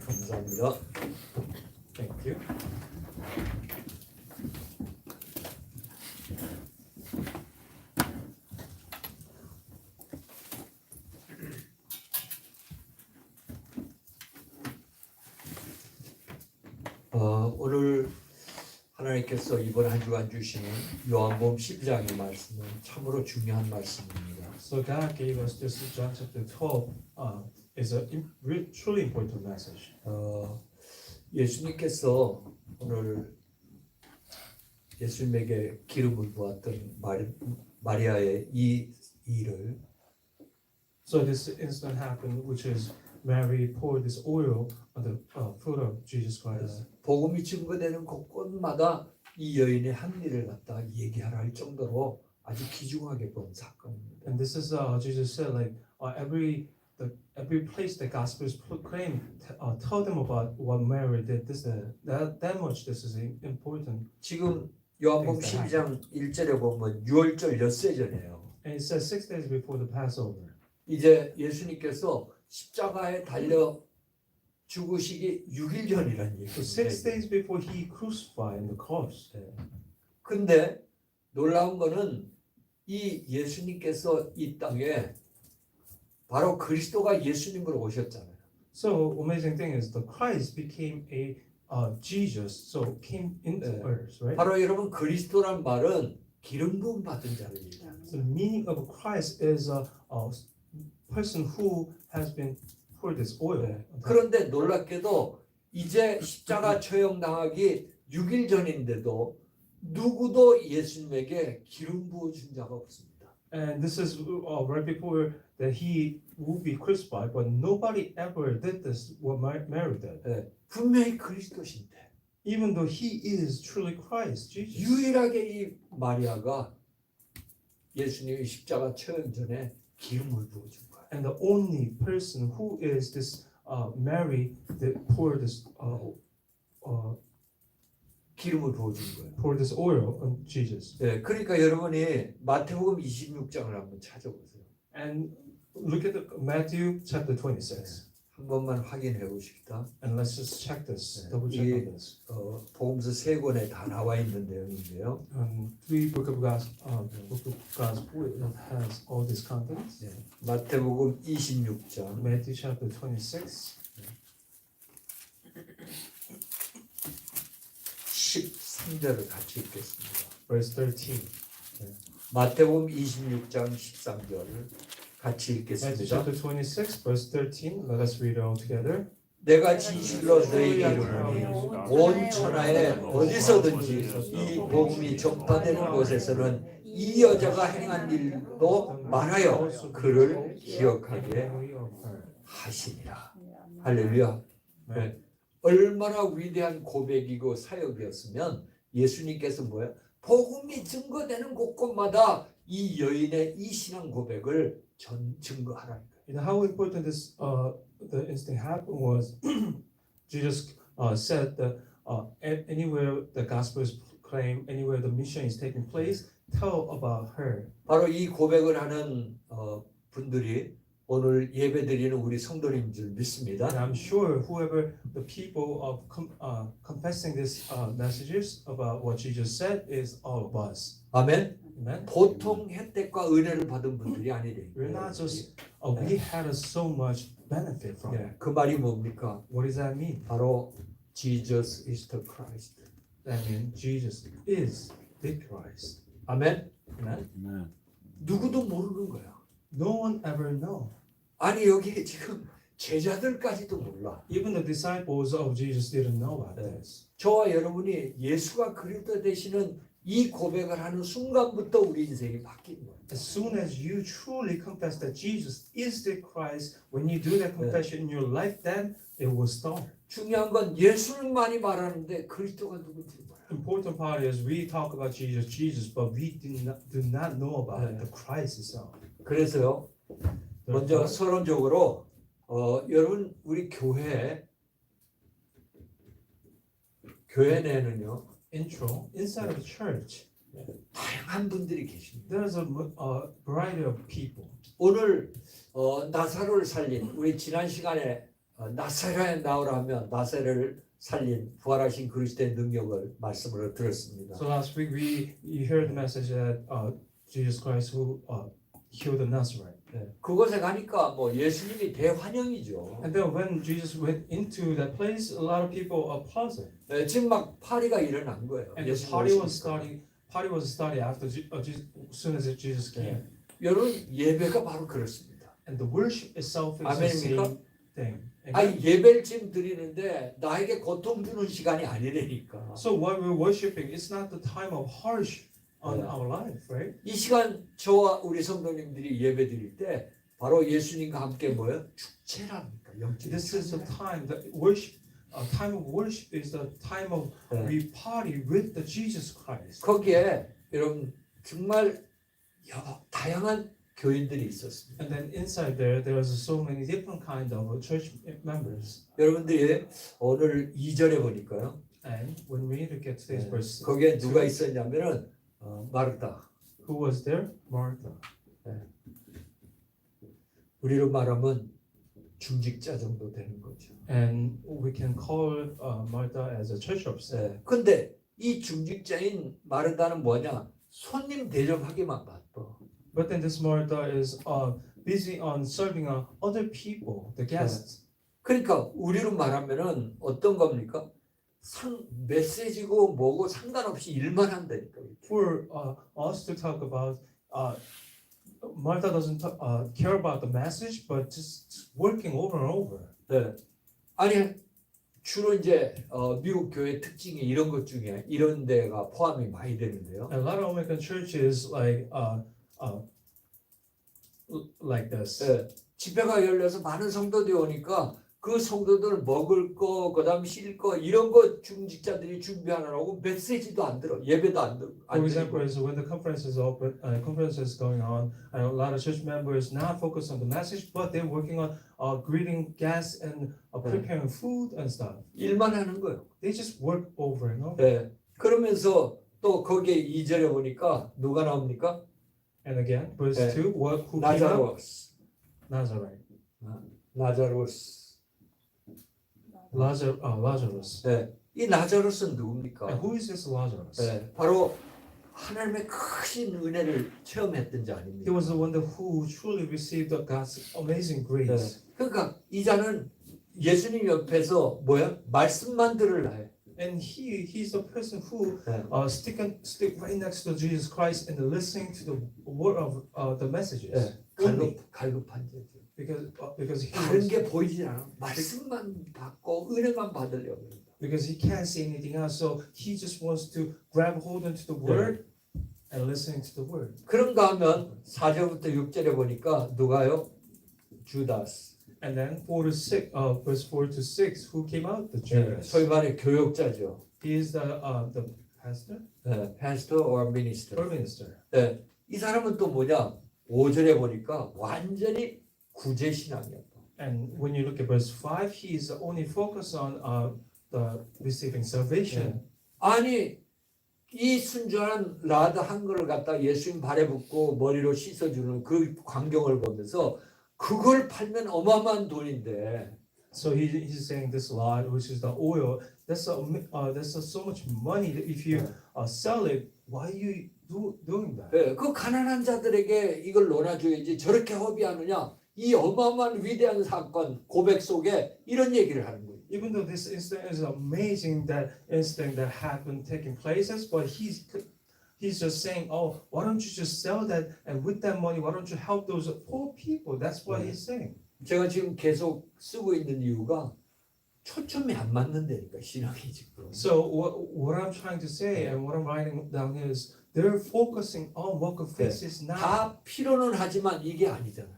감사합니다. Thank you. 오늘 하나님께서 이번 한 주간 주시는 요한복음 12장의 말씀은 참으로 중요한 말씀입니다. So God gave us this John chapter 12 is a truly important message. 예수님께서 오늘 예수님에게 기름을 부었던 마리아의 이 일을 So this incident happened, which is Mary poured this oil on the foot of Jesus Christ. 복음이 증거되는 곳곳마다 이 여인의 한 일을 갖다 얘기하라 할 정도로 아주 귀중하게 본 사건입니다. And this is Jesus said like every place the gospel is proclaimed, tell them about what Mary did. That much this is important. 지금 요한복음 12장 1절에 보면 6월절 엿새 전이에요. And it says 6 days before the Passover. 이제 예수님께서 십자가에 달려 죽으시기 6일 전이라는 So 얘기입니다. 6 days before he crucified in the cross. 근데 놀라운 거는 이 예수님께서 이 땅에 바로 그리스도가 예수님으로 오셨잖아요. So amazing thing is the Christ became a Jesus, so came into earth, right? 바로 여러분 그리스도란 말은 기름 부음 받은 자를 얘기합니다. So the meaning of Christ is a person who has been poured this oil. 그런데 놀랍게도 이제 십자가 처형당하기 6일 전인데도 누구도 예수님에게 기름 부어 준 자가 없습니다. And this is right before that he will be crucified, but nobody ever did this what Mary did. 분명히 그리스도신데 Even though he is truly Christ, Jesus. 유일하게 이 마리아가 예수님의 십자가 처형 전에 기름을 부어 준 거예요. And the only person who is this Mary that poured this 기름을 부어 준 거예요. poured this oil on Jesus. 그러니까 여러분이 마태복음 26장을 한번 찾아보세요. And look at Matthew chapter 26. 한 번만 확인해 보십시다. And let's just check this, double check on this. 복음서 세 권에 다 나와 있는 내용인데요. Three book of Gospel it has all these contents. 마태복음 26장 Matthew chapter 26, 13절을 같이 읽겠습니다. verse 13. 마태복음 26장 13절을 같이 Matthew 읽겠습니다. chapter 26, verse 13. Let us read it all together. 내가 진실로 너희에게 이르노니 온 천하에 어디서든지 이 복음이 전파되는 곳에서는 이 여자가 행한 일도 말하여 그를 기억하게 하시니라. 할렐루야. 네. 얼마나 위대한 고백이고 사역이었으면 예수님께서 뭐야? 복음이 증거되는 곳곳마다 이 여인의 이 신앙 고백을 증거하라는 거예요. You know how important this the instant happened was Jesus said that anywhere the gospel is proclaimed, anywhere the mission is taking place, tell about her. 바로 이 고백을 하는 분들이 오늘 예배드리는 우리 성도님인 줄 믿습니다. And I'm sure whoever the people of confessing these messages about what Jesus said is all of us. 아멘. Amen. 보통 혜택과 은혜를 받은 분들이 아니래. We're not just we had so much benefit from it. 그 말이 뭡니까? What does that mean? 바로 Jesus is the Christ. That means Jesus is the Christ. 아멘. Amen. 누구도 모르는 거야. No one ever know. 아니 여기 지금 제자들까지도 몰라. Even the disciples of Jesus didn't know about this. 저와 여러분이 예수가 그리스도 되시는 이 고백을 하는 순간부터 우리 인생이 바뀌는 거예요. As soon as you truly confess that Jesus is the Christ, when you do that confession in your life, then it will start. 중요한 건 예수를 많이 말하는데 그리스도가 누군지 몰라. Important part is we talk about Jesus, but we do not know about the Christ itself. 그래서요. 먼저 서론적으로 여러분 우리 교회 내는요. Intro inside of the church, 다양한 분들이 계십니다. there's a variety of people. 오늘 나사로를 살린 우리 지난 시간에 나사렛에 나오라 하면 나사렛을 살린 부활하신 그리스도의 능력을 말씀으로 들었습니다. So last week you heard the message that Jesus Christ who healed the Nazareth. 네. 그곳에 가니까 뭐 예수님이 대환영이죠. And then when Jesus went into that place, a lot of people applauded. 네, 지금 막 파리가 일어난 거예요. And the 예수님 party 오시니까. was starting after as soon as Jesus came. 여러분 예배가 바로 그렇습니다. And the worship itself is the 아멘입니까? same thing. 아니 예배를 지금 드리는데 나에게 고통 주는 시간이 아니라니까. So while we're worshiping, it's not the time of harsh on Yeah. our life, right? 이 시간 저와 우리 성도님들이 예배 드릴 때 바로 예수님과 함께 뭐예요? 축제랍니까? 영적. This is the time that worship. Time of worship is the time of Yeah. we party with the Jesus Christ. 거기에 여러분 정말 다양한 교인들이 있었습니다. And then inside there was so many different kind of church members. 여러분들이 오늘 2절에 보니까요. And when we look at today's verse, 거기에 누가 있었냐면은 마르다. who was there? Martha. 우리로 말하면 중직자 정도 되는 거죠. And we can call Martha as a church officer. 네. 근데 이 중직자인 마르다는 뭐냐? 손님 대접하기만 바빠. But then this Martha is busy on serving other people, the guests. 그러니까 우리로 말하면은 어떤 겁니까? 메시지고 뭐고 상관없이 일만 한다니까. For us to talk about, Martha doesn't care about the message, but just working over and over. 네. 아니 주로 이제 미국 교회 특징이 이런 것 중에 이런 데가 포함이 많이 되는데요. A lot of American churches like this. 네. 집회가 열려서 많은 성도들이 오니까 그 성도들 먹을 거, 그다음 쉴 거 이런 거 중직자들이 준비하느라고 메시지도 안 들어, 예배도 안 들어. For example, is when the conference is open, conference is going on, and a lot of church members not focus on the message, but they're working on greeting guests and preparing food and stuff. 일만 하는 거예요. They just work over and over. 네. 그러면서 또 거기에 2절에 보니까 누가 나옵니까? And again, verse 네. 2, who came out? 나자로스. Nazareth. 나자로스. Lazarus. 네. 이 나자로스는 누굽니까? And who is this Lazarus? 네. 바로 하나님의 크신 은혜를 체험했던 자 He 아닙니까? was the one who truly received God's amazing grace. 그러니까 이 자는 예수님 옆에서 뭐야? 말씀만 들으려 해. And he's the person who 네. stick right next to Jesus Christ and listening to the word of the messages. 네. Only 갈급한 자죠. because he 다른 was, 게 보이지 않아. 말씀만 받고 은혜만 받으려고 합니다. because he can't see anything else, so he just wants to grab hold into the word and listening to the word. 그런가 하면 4절부터 6절에 보니까 누가요? 주다스. And then verse 4 to 6, who came out? The Judas. 소위 말해 교역자죠. He is the pastor pastor or minister. or minister. 네. 이 사람은 또 뭐냐? 5절에 보니까 완전히 구제 신앙이었다. And when you look at verse 5, he is only focused on the receiving salvation. 아니 이 순전한 라드 한 거를 갖다 예수님 발에 붓고 머리로 씻어주는 그 광경을 보면서 그걸 팔면 어마어마한 돈인데. So he's saying this lot, which is the oil. That's so much money that if you sell it, why are you doing that? 네, 그 가난한 자들에게 이걸 논아줘야지 저렇게 허비하느냐? 이 어마어마한 위대한 사건 고백 속에 이런 얘기를 하는 거예요. Even though this incident is amazing, that incident that happened taking places, but he's just saying, oh, why don't you just sell that, and with that money, why don't you help those poor people? That's what he's saying. 제가 지금 계속 쓰고 있는 이유가 초점이 안 맞는다니까 신앙이 지금. So what I'm trying to say and what I'm writing down here is they're focusing on what could fix is not 다 필요는 하지만 이게 아니잖아.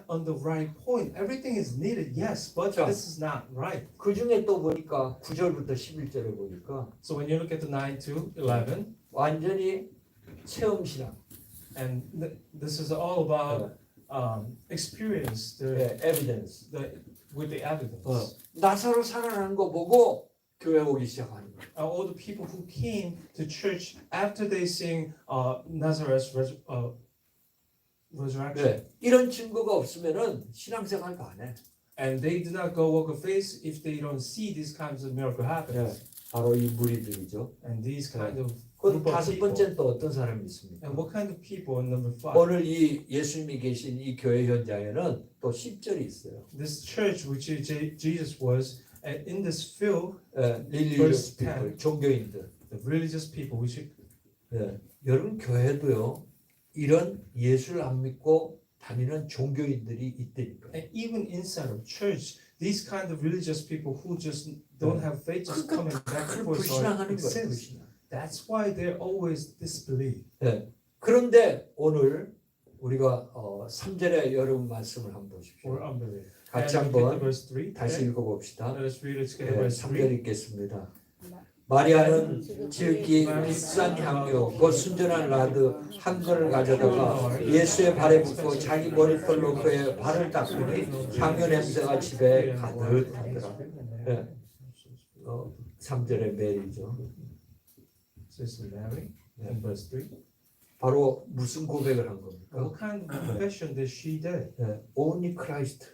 on the right point. Everything is needed, yes, but 자. this is not right. 그 중에 또 보니까 9절부터 11절에 보니까 So when you look at the 9 to 11, 완전히 체험 신앙. and this is all about experience, 네, evidence. with the evidence. 나사로 살아나는 거 보고 교회 오기 시작하는 거예요. All the people who came to church after they sing Nazareth's resurrection. 네, 이런 증거가 없으면은 신앙생활 안 해. And they do not go walk of faith if they don't see these kinds of miracle happen. 예, 바로 이 무리들이죠. And these kind of 그 group of 다섯 people. 번째는 또 어떤 사람이 있습니까? And what kind of people? Number 5. 오늘 이 예수님이 계신 이 교회 현장에는 또 10절이 있어요. This church which Jesus was, and in this field, 릴리지어스 Verse 10. 피플, 종교인들. the religious people, which 예, 여러분 교회도요. 이런 예수를 안 믿고 다니는 종교인들이 있다니까. and even inside of church, these kind of religious people who just don't have faith, just coming back and forth, 불신앙하는 거예요. exist. 불신앙. That's why they're always disbelief. 예. 그런데 오늘 우리가 3절의 여러분 말씀을 한번 보십시오. Or unbelief. 같이 And look at 한번 verse 3. 다시 읽어봅시다. Let us read it together. 예, Verse 3. 3절 읽겠습니다. 마리아는 지극히 비싼 향료, 곧 순전한 라드 한 건을 가져다가 예수의 발에 붓고 자기 머리털로 그의 발을 닦으니 향료 냄새가 집에 가득하더라. 예. 3절의 메리죠. So it's Mary in verse 3. 바로 무슨 고백을 한 겁니까? What kind of confession did she do? 예, Only Christ.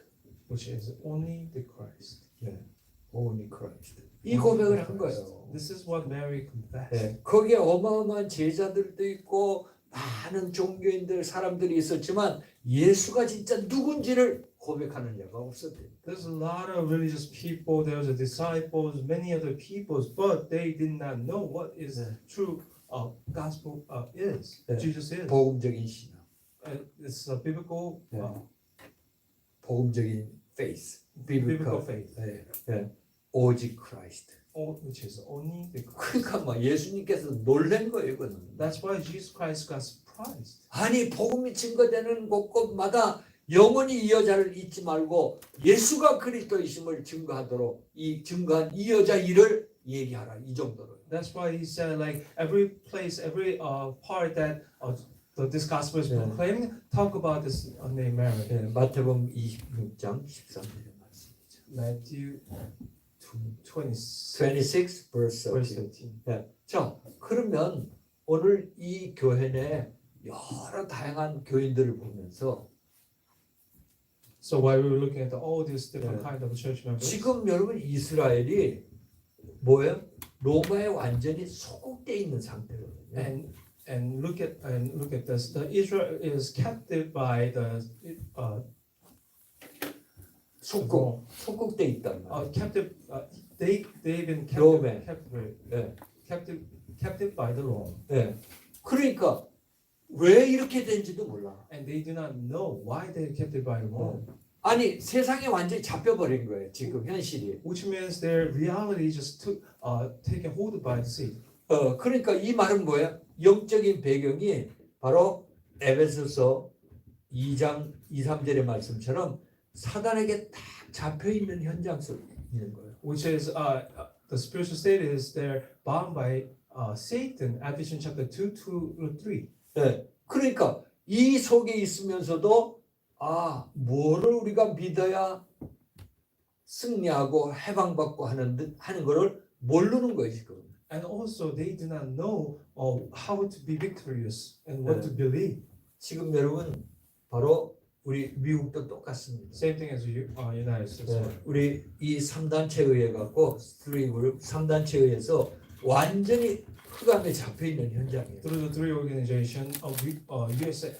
Which is only the Christ. Only Christ. 이 고백을 한 거예요. This is what Mary confessed. 예, 거기에 어마어마한 제자들도 있고 많은 종교인들 사람들이 있었지만 예수가 진짜 누군지를 고백하는 자가 없었대요. There's a lot of religious people, there's the disciples, many other peoples, but they did not know what is true gospel is. 네. Jesus is. 복음적인 신앙, It's a biblical, 복음적인 faith, biblical faith, 예, 예. 오직 Christ. which is only the Christ. 그러니까 막 예수님께서 놀란 거예요, 이거는. That's why Jesus Christ got surprised. 아니 복음이 증거되는 곳곳마다 영원히 이 여자를 잊지 말고 예수가 그리스도이심을 증거하도록 이 증거한 이 여자 일을 얘기하라 이 정도로. That's why he said, like every place, every part that this gospel is proclaiming, talk about this named Mary. 예, 마태복음 26장 13절의 말씀이죠. Matthew 26, 26 verse verse 13. 13. 예. 자, 그러면 오늘 이 교회 내 여러 다양한 교인들을 보면서 So while we were looking at all these different Yeah. kind of church members, 지금 여러분 이스라엘이 뭐예요? 로마에 완전히 소국돼 있는 상태거든요. and look at this. The Israel is captive by the 소국돼 있단 말이에요. captive. They've been Rome. 예. captive by the Rome, 예. 그러니까 왜 이렇게 된지도 몰라. and they do not know why they're captive by Rome. 아니 세상에 완전히 잡혀버린 거예요. 지금 현실이. Which means their reality just taken hold by the sea. 그러니까 이 말은 뭐야? 영적인 배경이 바로 에베소서 2장 2, 3절의 말씀처럼 사단에게 딱 잡혀 있는 현장 속에 있는 거예요. Which is the spiritual state is they're bound by Satan. Ephesians chapter 2, 3. 네. 그러니까 이 속에 있으면서도 뭐를 우리가 믿어야 승리하고 해방받고 하는 거를 모르는 거예요 지금. And also they do not know how to be victorious and what to believe. 지금 여러분 바로 우리 미국도 똑같습니다. Same thing as United States. 네, 우리 이 3단체에 의해 갖고 스트링 그룹 3단체에 의해서 완전히 흑암에 잡혀 있는 현장이에요. Through the three organization of USA,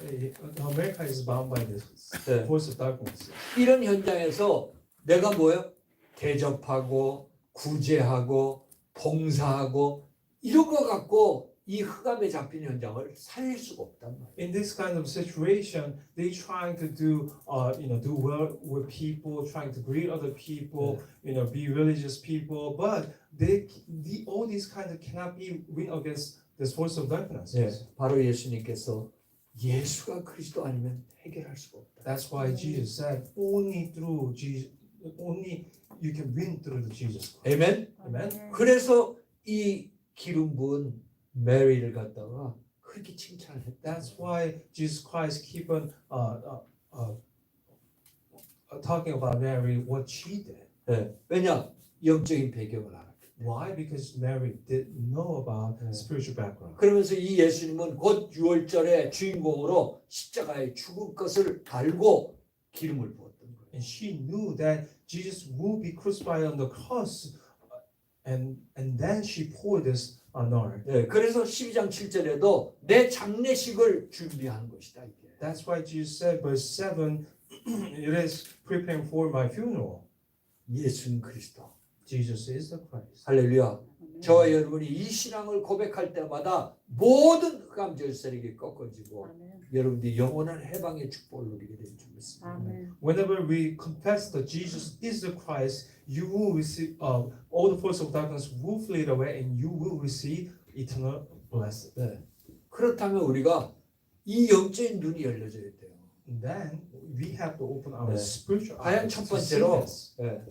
America is bound by the 네. force of darkness. 이런 현장에서 내가 뭐예요? 대접하고 구제하고 봉사하고 이런 거 갖고 이 흑암에 잡힌 현장을 살릴 수가 없단 말이에요. In this kind of situation, they trying to do do well with people, trying to greet other people, be religious people, but all these kind of cannot be win against this force of darkness. 네, 바로 예수님께서 예수가 그리스도 아니면 해결할 수가 없다. That's why Jesus said, only through Jesus, only you can win through the Jesus. 아멘. Amen. 그래서 이 기름 부은 메리를 갖다가 그렇게 칭찬을 했다. That's why Jesus Christ keep on talking about Mary, what she did. 네, 왜냐? 영적인 배경을 알았기 때문에. Why? Because Mary did know about spiritual background. 그러면서 이 예수님은 곧 6월절의 주인공으로 십자가에 죽을 것을 알고 기름을 부었던 거예요. and she knew that Jesus would be crucified on the cross, and then she poured this nard. 네, 그래서 12장 7절에도 내 장례식을 준비하는 것이다. 이게. That's why Jesus said, verse 7, it is preparing for my funeral. 예수는 그리스도. Jesus is the Christ. 할렐루야. 저와 여러분이 이 신앙을 고백할 때마다 모든 흑암 절세력이 꺾어지고 여러분들이 영원한 해방의 축복을 누리게 될 줄 믿습니다. Whenever we confess that Jesus is the Christ, you will receive all the force of darkness will flee away, and you will receive eternal blessing. 네. 그렇다면 우리가 이 영적인 눈이 열려져야 돼요. And then we have to open our 네. spiritual 가장 eyes 첫 to see 번째로 this. 네.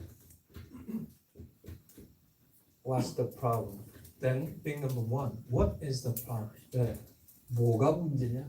What's the problem? Then, being number one, what is the problem? 네. 뭐가 문제냐?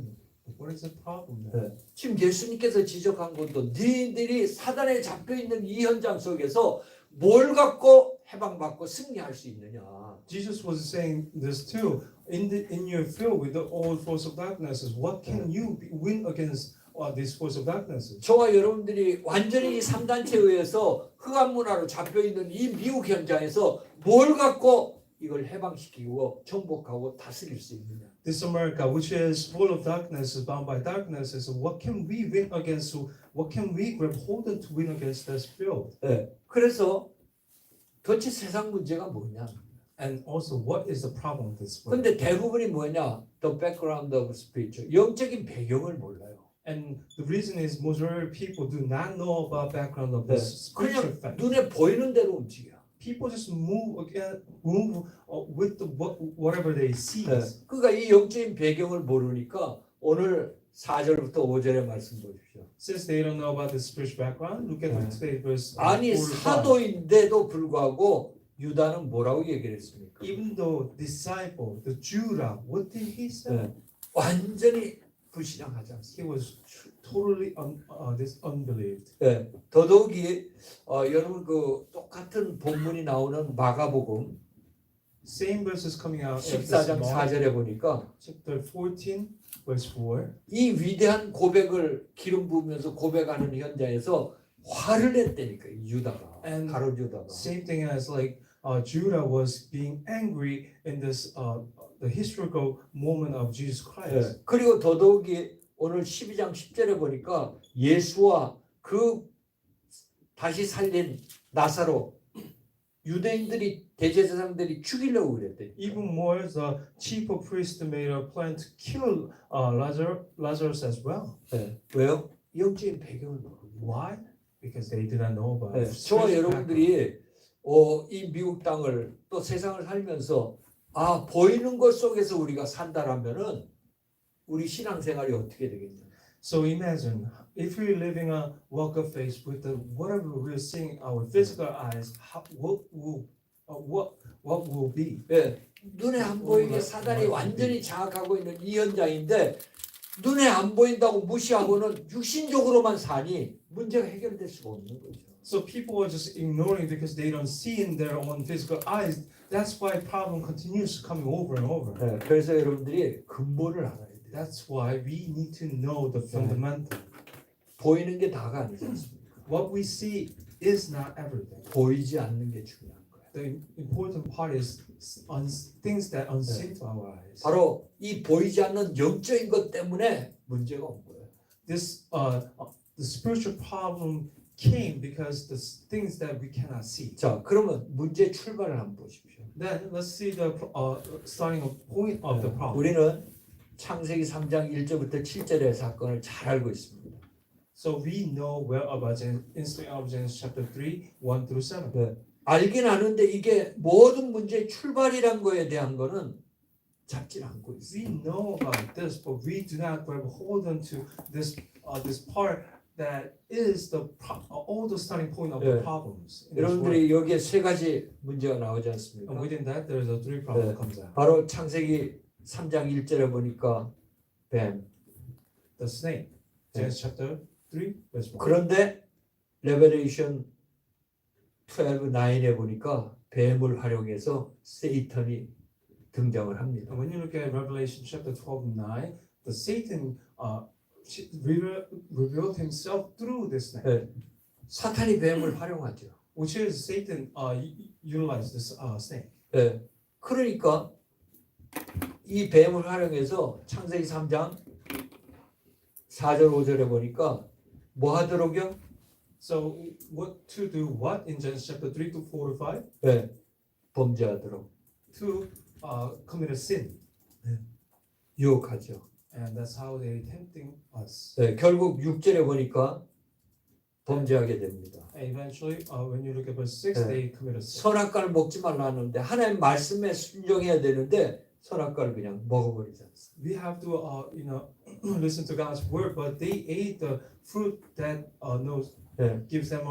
What is the problem? Then? 네. 지금 예수님께서 지적한 것도 너희들이 사단에 잡혀 있는 이 현장 속에서 뭘 갖고 해방받고 승리할 수 있느냐? Jesus was saying this too. In your field with the old force of darkness, what can you win against this force of darkness? 저와 여러분들이 완전히 이 3단체에 의해서 흑암 문화로 잡혀 있는 이 미국 현장에서 뭘 갖고 이걸 해방시키고 정복하고 다스릴 수 있느냐? This America, which is full of darkness, is bound by darkness. So what can we win against? What can we grab hold on to win against this field? 네. 그래서 도대체 세상 문제가 뭐냐? And also, what is the problem with this world? 근데 대부분이 뭐냐? The background of spiritual. 영적인 배경을 몰라요. And the reason is majority of people do not know about background of this spiritual 그냥 fact. 눈에 보이는 대로 움직여. People just move with whatever they see. 네. 그러니까 이 영적인 배경을 모르니까 오늘 4절부터 5절의 말씀 보십시오. Since they don't know about the spiritual background, look at today's verse. 아니 4 to 5. 사도인데도 불구하고 유다는 뭐라고 얘기를 했습니까? Even though disciple, the Judah, what did he say? 네. 완전히 불신앙하지 않습니다. He was totally unbelieved. 네. 더더욱이 여러분 그 똑같은 본문이 나오는 마가복음 Same verses coming out in 14장 4절에 보니까 chapter 14, verse 4. 이 위대한 고백을 기름 부으면서 고백하는 현장에서 화를 냈다니까 이 유다가 And 가롯 유다가. Same thing as like Judah was being angry in this the historical moment of Jesus Christ. 네. 그리고 더더욱이 오늘 12장 10절에 보니까 예수와 그 다시 살린 나사로 유대인들이 대제사장들이 죽이려고 그랬대. Even more, the chief of priests made a plan to kill Lazarus as well. 네. 왜요? 영적인 배경을 모르고. Why? Because they did not know about 네. it. 저와 여러분들이 이 미국 땅을 또 세상을 살면서 보이는 것 속에서 우리가 산다라면은 우리 신앙생활이 어떻게 되겠냐? So imagine if we're living a walk of faith with the whatever we're seeing our physical eyes, what will be? 네. 눈에 안 보이게 사단이 완전히 장악하고 있는 이 현장인데 눈에 안 보인다고 무시하고는 육신적으로만 사니 문제가 해결될 수가 없는 거죠. So people are just ignoring because they don't see in their own physical eyes. That's why problem continues coming over and over. 네. 그래서 여러분들이 근본을 알아야 돼요. That's why we need to know the fundamental. 보이는 게 다가 아니지 않습니까? What we see is not everything. 보이지 않는 게 중요한 거예요. The important part is things that unseen to our eyes. 바로 이 보이지 않는 영적인 것 때문에 문제가 온 거예요. This the spiritual problem came because the things that we cannot see. 자, 그러면 문제 출발을 한번 보십시오. Then let's see the starting point of the problem. 우리는 창세기 3장 1절부터 7절의 사건을 잘 알고 있습니다. So we know well about Genesis chapter 3, 1 through 7. 네. 알긴 아는데 이게 모든 문제의 출발이란 거에 대한 거는 잡질 않고 있어요. We know about this, but we do not grab hold on to this part that is all the starting point of the 네. problems. in this world. 여러분들이 여기에 세 가지 문제가 나오지 않습니까? And within that, there is a three problem 네. that comes out. 바로 창세기 3장 1절에 보니까 뱀. The snake, Genesis chapter 3, verse 1. 그런데 레벨레이션 12:9에 보니까 뱀을 활용해서 세이턴이 등장을 합니다. And when you look at Revelation chapter 12:9, the Satan revealed himself through this snake. 네. 사탄이 뱀을 활용하죠. which is Satan utilized this snake. 예. 그러니까 이 뱀을 활용해서 창세기 3장 4절 5절에 보니까 뭐 하도록요? So what to do what in Genesis chapter 3 to 4 to 5? 예. 범죄하도록 To commit a sin. 유혹하죠. And that's how they tempting us. 예. 결국 6절에 보니까 범죄하게 됩니다. And eventually, when you look at verse 6, 네. they commit a sin. 선악과를 먹지 말라 하는데 하나님 말씀에 순종해야 되는데 선악과를 그냥 먹어버리지 않습니다. We have to, listen to God's word, but they ate the fruit that 네. gives them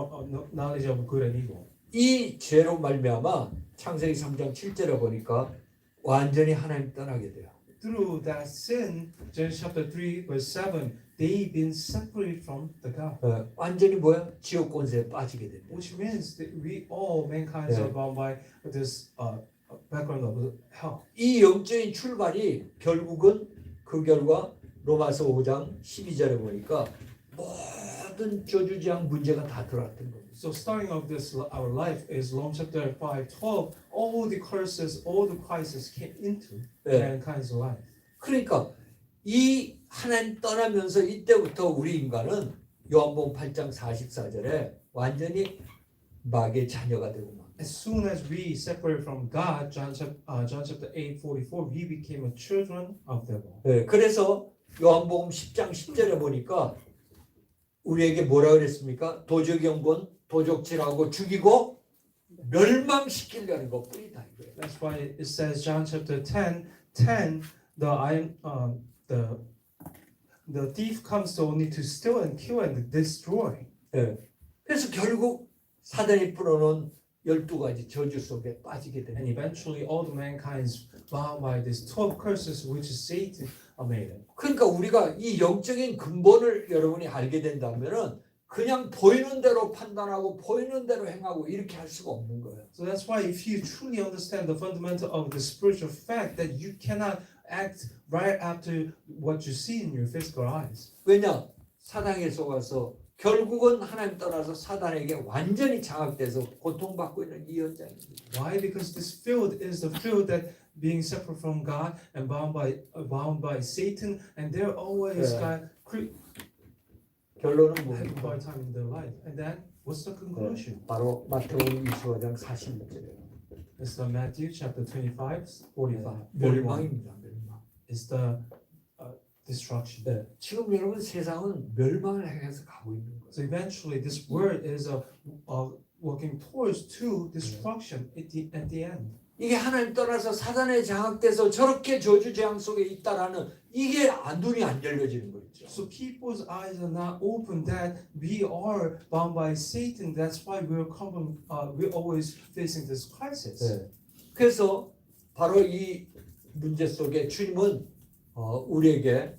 knowledge of good and evil. 이 죄로 말미암아 창세기 3장 7절에 보니까 완전히 하나님 떠나게 돼요. Through that sin, Genesis chapter 3, verse 7, they've been separated from the God. 완전히 뭐야? 지옥 권세에 빠지게 됩니다. Which means that we all, mankind, Yeah. are bound by this background of hell. 이 영적인 출발이 결국은 그 결과 로마서 5장 12절에 보니까 모든 저주지향 문제가 다 들어왔던 겁니다. So starting of this, our life is Romans chapter 5:12. All the curses, all the crises came into 네. mankind's life. 그러니까 이 하나님 떠나면서 이때부터 우리 인간은 요한복음 8장 44절에 완전히 마귀의 자녀가 되고 막. As soon as we separate from God, John chapter 8:44, we became a children of devil. 네, 그래서 요한복음 10장 10절에 보니까 우리에게 뭐라 그랬습니까? 도적영본 도적질하고 죽이고 멸망시키려는 것뿐이다 이거예요. That's why it says John chapter 10:10, the thief comes only to steal and kill and destroy. 네. 그래서 결국 사단이 풀어놓은 12가지 저주 속에 빠지게 And 됩니다. eventually all the mankind's bound by these 12 curses which Satan made it. 그러니까 우리가 이 영적인 근본을 여러분이 알게 된다면은 그냥 보이는 대로 판단하고 보이는 대로 행하고 이렇게 할 수가 없는 거예요. So that's why if you truly understand the fundamental of the spiritual fact that you cannot act right after what you see in your physical eyes. 왜냐? 사단에 속아서 결국은 하나님 떠나서 사단에게 완전히 장악돼서 고통받고 있는 이 현장입니다. Why? Because this field is the field that being separate from God and bound by Satan, and they're always Yeah. having 결론은 a 뭡니까? hard time in their life. And then what's the conclusion? 바로 마태복음 25장 41절이에요. It's the Matthew chapter 25, 45. 멸망입니다. 멸망. It's the destruction. 네. 지금 여러분 세상은 멸망을 향해서 가고 있는 거예요. So eventually, this word is working towards to destruction at the end. 이게 하나님 떠나서 사단에 장악돼서 저렇게 저주 재앙 속에 있다라는 이게 눈이 안 열려지는 거죠. So people's eyes are not open that we are bound by Satan. That's why we're always facing this crisis. 네. 그래서 바로 이 문제 속에 주님은 우리에게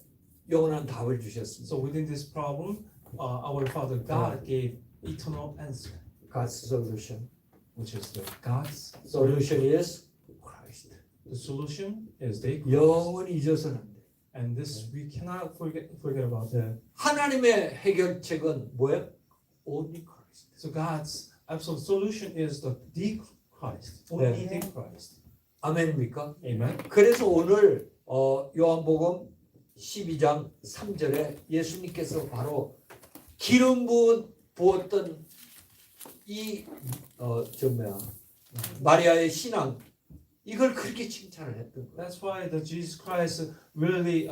영원한 답을 주셨습니다. So within this problem, our Father God gave eternal answer, God's solution. which is the God's Solution is Christ. The solution is they 영원히 잊어서는 안 돼. and this we cannot forget about that. 하나님의 해결책은 뭐예요? Only Christ. So God's absolute solution is the Christ, only 네. the Christ. 아멘입니까? Amen. 그래서 오늘 요한복음 12장 3절에 예수님께서 바로 기름 부었던 이 마리아의 신앙 이걸 그렇게 칭찬을 했던 거예요. That's why the Jesus Christ really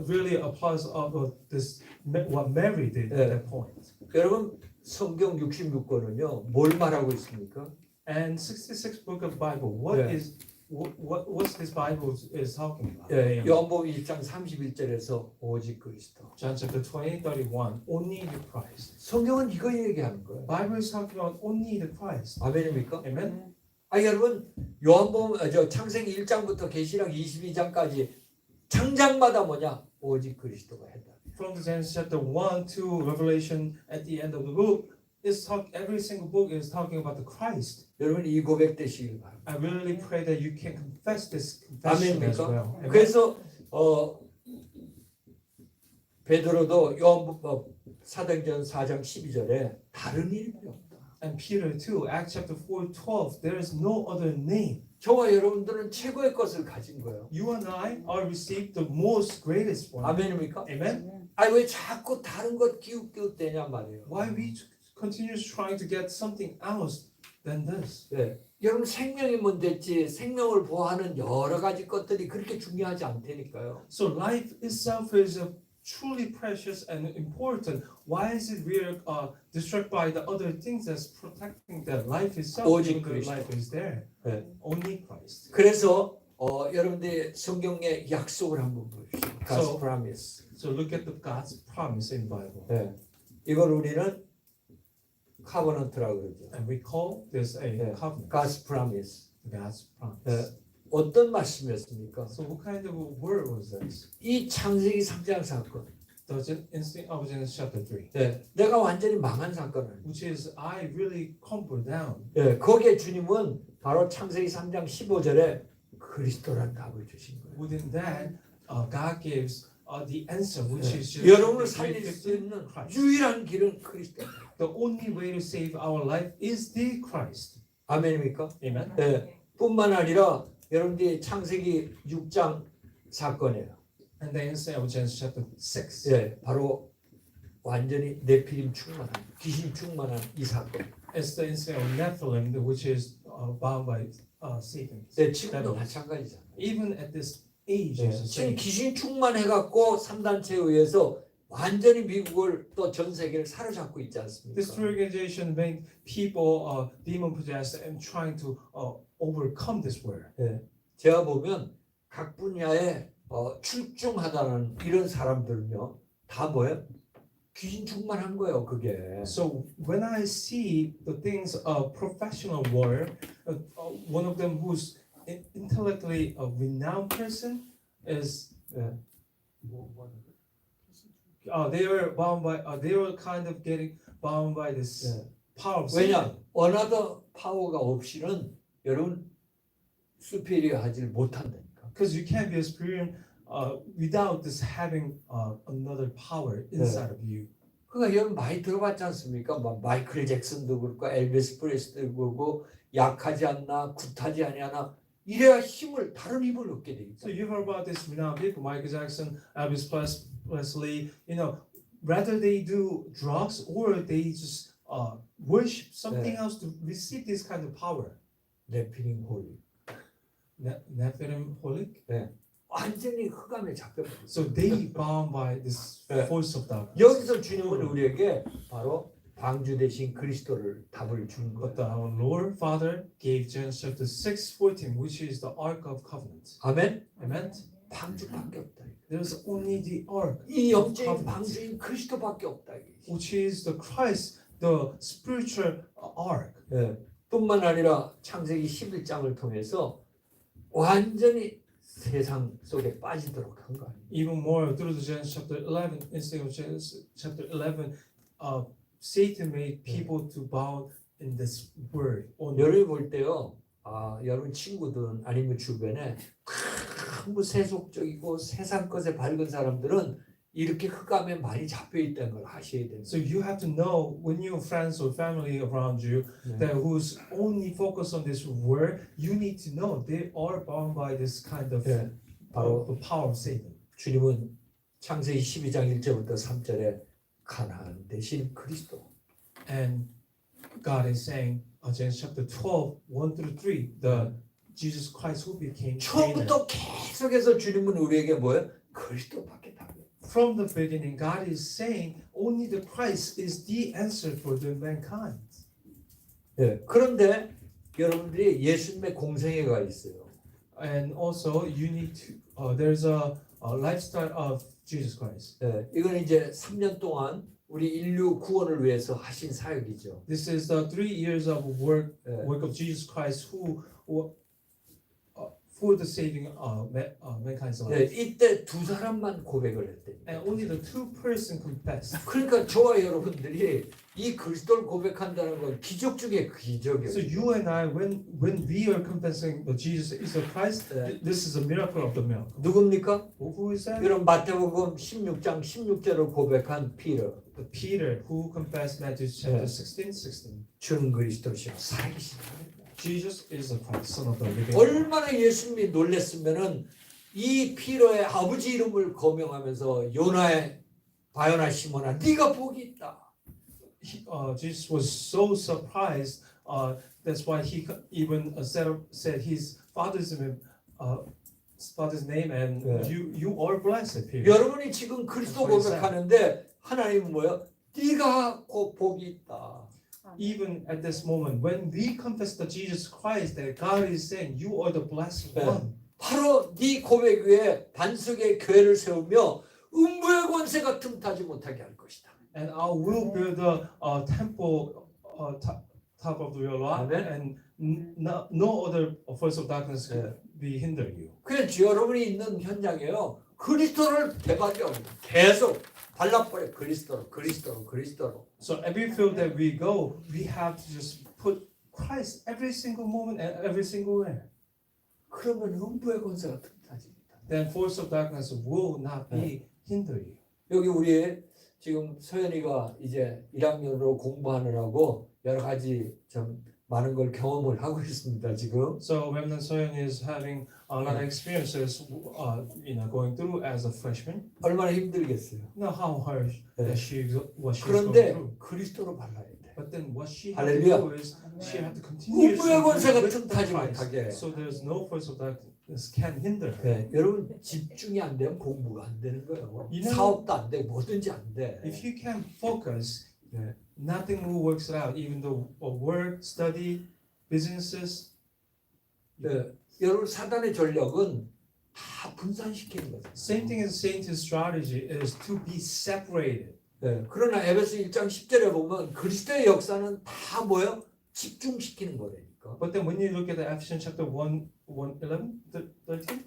really applauds of this what Mary did at that point. 여러분 성경 66권은요 뭘 말하고 있습니까? And 66 book of Bible, what's this Bible is talking about? 예, 요한복음 20장 31절에서 오직 그리스도. John chapter 20, 31, only the Christ. 성경은 이거 얘기하는 거예요. Bible is talking about only the Christ. 아멘입니까? Amen. 여러분 요한복음 창세기 1장부터 계시록 22장까지 장장마다 뭐냐? 오직 그리스도가 했다. From the Genesis chapter 1 to Revelation at the end of the book, every single book is talking about the Christ. 여러분 이 고백되시길 바랍니다. I really pray that you can confess this confession as well. 아멘입니까? Amen. 그래서 베드로도 요한복음 사도행전 4장 12절에 다른 이름이 없다. And Peter too, Acts chapter 4:12, there is no other name. 저와 여러분들은 최고의 것을 가진 거예요. You and I are received the most greatest one. 아멘입니까? Amen? 아니 왜 자꾸 다른 것 끼우끼우대냐 말이에요. Why we continue trying to get something else than this? 네. 여러분 생명이 뭔데지 생명을 보호하는 여러 가지 것들이 그렇게 중요하지 않다니까요. So life itself is truly precious and important. Why is it we are distracted by the other things that's protecting that life itself? 오직 even though 그리스도. life is there. 네. Only Christ. 그래서 여러분들이 성경의 약속을 한번 보십시오. God's So- promise. So look at the God's promise in Bible. 네. 이걸 우리는 카버넌트라고 그러죠. And we call this a 네. covenant. God's promise. God's promise. 네. 어떤 말씀이었습니까? So what kind of a word was this? 이 창세기 3장 사건. The instinct of Genesis chapter 3, 네. 내가 완전히 망한 사건을. which is I really crumbled down. 네. 거기에 주님은 바로 창세기 3장 15절에 그리스도란 답을 주신 거예요. Within that, God gives the answer, which 네. is just 여러분을 살릴 수 있는 Christ. 유일한 길은 그리스도. The only way to save our life is the Christ. 아멘입니까? Amen. 네. 뿐만 아니라 여러분들이 창세기 6장 사건이에요. And the instant of Genesis chapter 6. 예, 바로 완전히 네피림 충만한 귀신 충만한 이 사건. It's the instant of Nephilim, which is bound by Satan. 네, 지금도 마찬가지잖아요. Even at this age, 네, it's the 지금 same. 귀신 충만해갖고 3단체에 의해서 완전히 미국을 또 전 세계를 사로잡고 있지 않습니까? This organization made people demon possessed and trying to overcome this world. 제가 보면 각 분야에 출중하다는 이런 사람들은요 다 뭐예요? 귀신 충만한 거예요 그게. So when I see the things of professional warrior, one of them who's intellectually a renowned person is they were bound by they were kind of getting bound by this 네. power of 왜냐? Satan. 어나더 파워가 없이는 여러분 수피리어 하질 못한다니까. Because you can't be a spirit without this having another power inside of you. 그러니까 여러분 많이 들어봤지 않습니까? 막 마이클 잭슨도 그렇고 엘비스 프레슬리도 그렇고 약하지 않나 굿하지 아니하나 이래야 힘을 다른 힘을 얻게 되니까. So you heard about this renowned people, Michael Jackson, Elvis Presley. You know, rather they do drugs or they just worship something 네. else to receive this kind of power. 네피림 홀 Nephilim holic. 완전히 흑암에 잡혀버렸어요. So they bound by this 네. force of darkness. 여기서 주님은 우리에게 바로 방주 대신 그리스도를 답을 주는 But 거예요. our Lord Father gave Genesis chapter 6:14, which is the Ark of Covenant. 아멘. Amen. 방주밖에 없다. There's only the Ark, 이 영적인 Covenant. 방주인 그리스도밖에 없다. which is the Christ, the spiritual Ark. 예. 뿐만 아니라 창세기 11장을 통해서 완전히 세상 속에 빠지도록 한 거 아니에요. Even more through the Genesis chapter 11, instead of Genesis chapter 11, Satan made people to bow in this word. only. 여러분이 볼 때요. 여러분 친구들 아니면 주변에 너무 세속적이고 세상 것에 밝은 사람들은 이렇게 흑암에 많이 잡혀 있다는 걸 아셔야 돼요. So you have to know when your friends or family around you that who's only focused on this word, you need to know they are bound by this kind of 예. 바로 the power of Satan. 주님은 창세기 12장 1절부터 3절에 가나안 대신 그리스도. And God is saying, Genesis chapter 12, 1 through 3, the Jesus Christ who became Canaan. 처음부터 계속해서 주님은 우리에게 뭐예요? 그리스도밖에 답이에요. From the beginning, God is saying only the Christ is the answer for the mankind. 예. 그런데 여러분들이 예수님의 공생애가 있어요. And also, you need to. There's a lifestyle of Jesus Christ. 예. 이건 이제 3년 동안 우리 인류 구원을 위해서 하신 사역이죠. This is the 3 years of work 예. of Jesus Christ who for the saving mankind's 네, life. 이때 두 사람만 고백을 했대요. And only the two person confessed. 그러니까 저와 여러분들이 이 그리스도를 고백한다는 건 기적 중에 기적이에요. So you and I, when we are confessing that Jesus is the Christ, 네. this is a miracle of the miracle. 누굽니까? Who is that? 여러분 마태복음 16장 16절을 고백한 피터. Peter, who confessed Matthew chapter 16:16. 준 그리스도시요 살아계신 Jesus is the Christ, Son of the living God. 얼마나 예수님이 놀랬으면은 이 피로의 아버지 이름을 거명하면서 요나의 바요나 시몬아 네가 복이 있다. Jesus was so surprised. That's why he even said his father's name, and Yeah. you are blessed. Peter. 여러분이 지금 그리스도 고백하는데 하나님은 뭐요? 네가 곧 복이 있다. Even at this moment, when we confess that Jesus Christ, that God is saying, "You are the blessed Yeah. one." 바로 네 고백 위에 반석의 교회를 세우며 음부의 권세가 틈타지 못하게 할 것이다. And I will build a temple top of your life, Amen. and no other force of darkness Yeah. can be hinder you. 그래서 여러분이 있는 현장에요. 그리스도를 대박이요. 계속 발라버려. 그리스도로. So every field that we go, we have to just put Christ every single moment and every single way. 그러면 음부의 권세가 틈타지 못한다. Then force of darkness will not be hinder you. 여기 우리 지금 서연이가 이제 1학년으로 공부하느라고 여러 가지 좀 많은 걸 경험을 하고 있습니다. 지금. So Remnant Soyeon is having a lot of experiences, going through as a freshman. 얼마나 힘들겠어요. Know how hard Yeah. what she's going 그런데 through. 그리스도로 발라야 돼. But then what she had to 할렐루야. do is she had to continue 음부의 권세가 with the 틈타지 Christ. 못하게. So there's no force of darkness can hinder her. 네, 여러분 집중이 안 되면 공부가 안 되는 거예요. You know- 사업도 안 돼, 뭐든지 안 돼. If you can focus, Yeah. nothing will works out. Even though work, study, businesses. 네, 여러분 사단의 전략은 다 분산시키는 거죠. Same thing as Satan's strategy is to be separated. 네, 그러나 에베소 1장 10절에 보면 그리스도의 역사는 다 뭐예요? 집중시키는 거라니까. But then when you look at the Ephesians chapter 1, 11, 13,